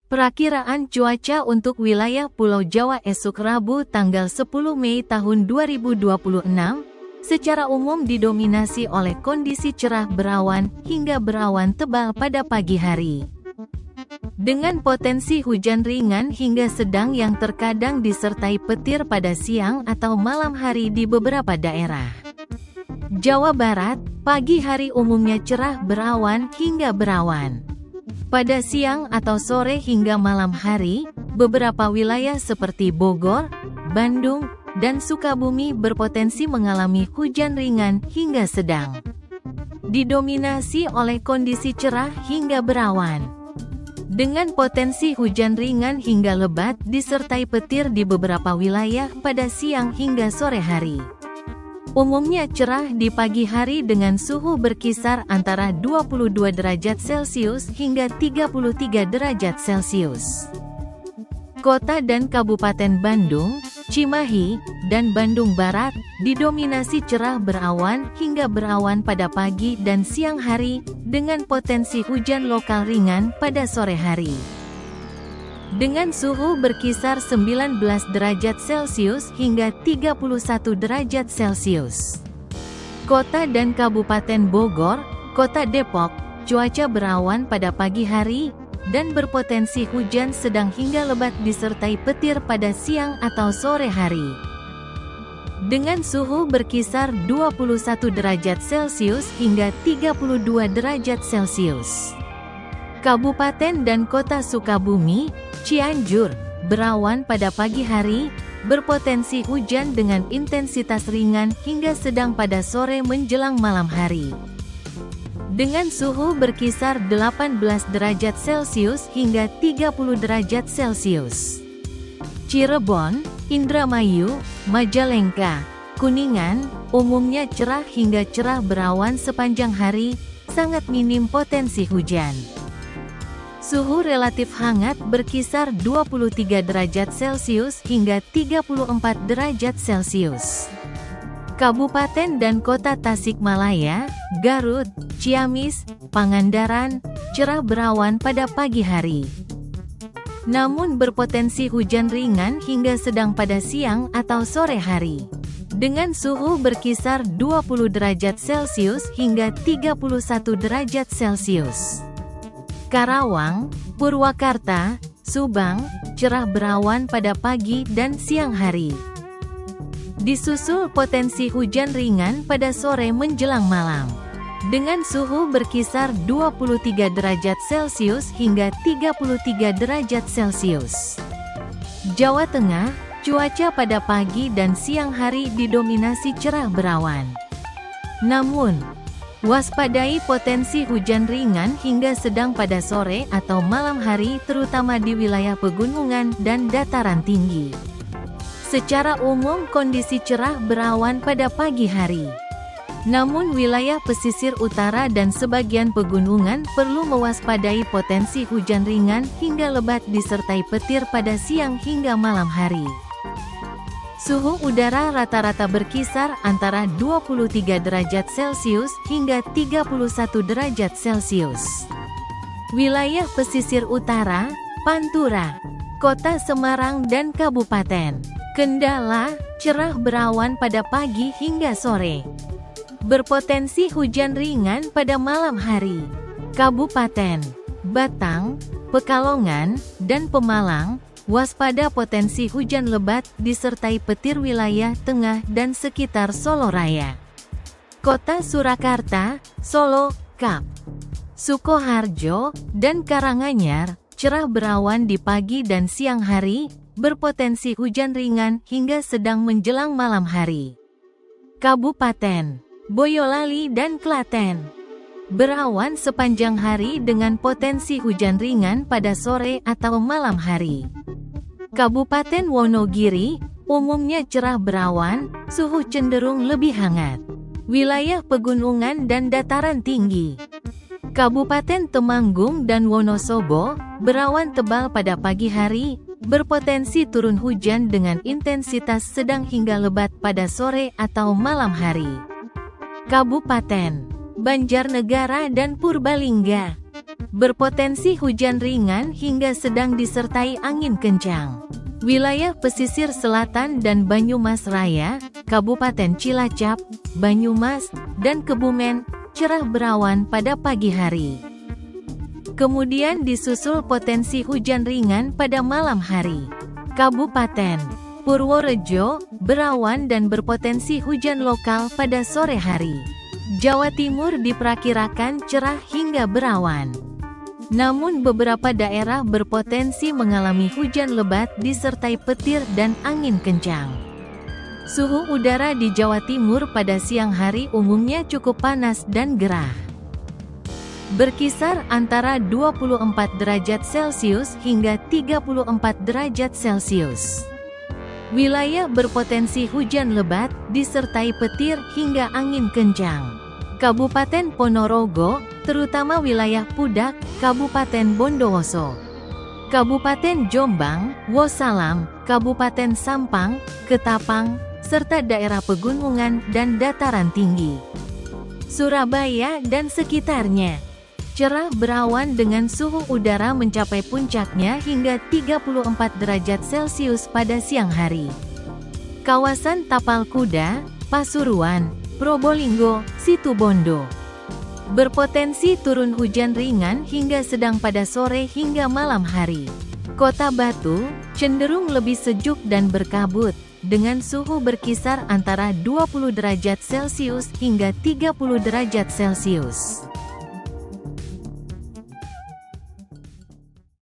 Perakiraan cuaca untuk wilayah Pulau Jawa esok Rabu tanggal 10 Mei tahun 2026, secara umum didominasi oleh kondisi cerah berawan hingga berawan tebal pada pagi hari. Dengan potensi hujan ringan hingga sedang yang terkadang disertai petir pada siang atau malam hari di beberapa daerah. Jawa Barat, pagi hari umumnya cerah berawan hingga berawan. Pada siang atau sore hingga malam hari, beberapa wilayah seperti Bogor, Bandung, dan Sukabumi berpotensi mengalami hujan ringan hingga sedang. Didominasi oleh kondisi cerah hingga berawan. Dengan potensi hujan ringan hingga lebat disertai petir di beberapa wilayah pada siang hingga sore hari. Umumnya cerah di pagi hari dengan suhu berkisar antara 22 derajat Celcius hingga 33 derajat Celcius. Kota dan Kabupaten Bandung, Cimahi, dan Bandung Barat didominasi cerah berawan hingga berawan pada pagi dan siang hari dengan potensi hujan lokal ringan pada sore hari. Dengan suhu berkisar 19 derajat Celcius hingga 31 derajat Celcius. Kota dan Kabupaten Bogor, Kota Depok, cuaca berawan pada pagi hari, dan berpotensi hujan sedang hingga lebat disertai petir pada siang atau sore hari. Dengan suhu berkisar 21 derajat Celcius hingga 32 derajat Celcius. Kabupaten dan Kota Sukabumi, Cianjur, berawan pada pagi hari, berpotensi hujan dengan intensitas ringan hingga sedang pada sore menjelang malam hari. Dengan suhu berkisar 18 derajat Celcius hingga 30 derajat Celcius. Cirebon, Indramayu, Majalengka, Kuningan, umumnya cerah hingga cerah berawan sepanjang hari, sangat minim potensi hujan. Suhu relatif hangat berkisar 23 derajat Celcius hingga 34 derajat Celcius. Kabupaten dan Kota Tasikmalaya, Garut, Ciamis, Pangandaran, cerah berawan pada pagi hari. Namun berpotensi hujan ringan hingga sedang pada siang atau sore hari. Dengan suhu berkisar 20 derajat Celcius hingga 31 derajat Celcius. Karawang, Purwakarta, Subang, cerah berawan pada pagi dan siang hari. Disusul potensi hujan ringan pada sore menjelang malam. Dengan suhu berkisar 23 derajat Celcius hingga 33 derajat Celcius. Jawa Tengah, cuaca pada pagi dan siang hari didominasi cerah berawan. Namun, waspadai potensi hujan ringan hingga sedang pada sore atau malam hari terutama di wilayah pegunungan dan dataran tinggi. Secara umum kondisi cerah berawan pada pagi hari. Namun wilayah pesisir utara dan sebagian pegunungan perlu mewaspadai potensi hujan ringan hingga lebat disertai petir pada siang hingga malam hari. Suhu udara rata-rata berkisar antara 23 derajat Celcius hingga 31 derajat Celcius. Wilayah pesisir utara, Pantura, Kota Semarang dan Kabupaten Kendala, cerah berawan pada pagi hingga sore. Berpotensi hujan ringan pada malam hari. Kabupaten Batang, Pekalongan, dan Pemalang, waspada potensi hujan lebat disertai petir wilayah tengah dan sekitar Solo Raya. Kota Surakarta, Solo, Kap, Sukoharjo, dan Karanganyar, cerah berawan di pagi dan siang hari, berpotensi hujan ringan hingga sedang menjelang malam hari. Kabupaten Boyolali dan Klaten, berawan sepanjang hari dengan potensi hujan ringan pada sore atau malam hari. Kabupaten Wonogiri, umumnya cerah berawan, suhu cenderung lebih hangat. Wilayah pegunungan dan dataran tinggi. Kabupaten Temanggung dan Wonosobo, berawan tebal pada pagi hari, berpotensi turun hujan dengan intensitas sedang hingga lebat pada sore atau malam hari. Kabupaten Banjarnegara dan Purbalingga, Berpotensi hujan ringan hingga sedang disertai angin kencang. Wilayah pesisir selatan dan Banyumas Raya, Kabupaten Cilacap, Banyumas, dan Kebumen, cerah berawan pada pagi hari. Kemudian disusul potensi hujan ringan pada malam hari. Kabupaten Purworejo, berawan dan berpotensi hujan lokal pada sore hari. Jawa Timur diperkirakan cerah hingga berawan. Namun beberapa daerah berpotensi mengalami hujan lebat disertai petir dan angin kencang. Suhu udara di Jawa Timur pada siang hari umumnya cukup panas dan gerah. Berkisar antara 24 derajat Celcius hingga 34 derajat Celcius. Wilayah berpotensi hujan lebat disertai petir hingga angin kencang. Kabupaten Ponorogo, terutama wilayah Pudak, Kabupaten Bondowoso, Kabupaten Jombang, Wosalam, Kabupaten Sampang, Ketapang, serta daerah pegunungan dan dataran tinggi. Surabaya dan sekitarnya, cerah berawan dengan suhu udara mencapai puncaknya hingga 34 derajat Celcius pada siang hari. Kawasan Tapal Kuda, Pasuruan, Probolinggo, Situbondo berpotensi turun hujan ringan hingga sedang pada sore hingga malam hari. Kota Batu cenderung lebih sejuk dan berkabut, dengan suhu berkisar antara 20 derajat Celcius hingga 30 derajat Celcius.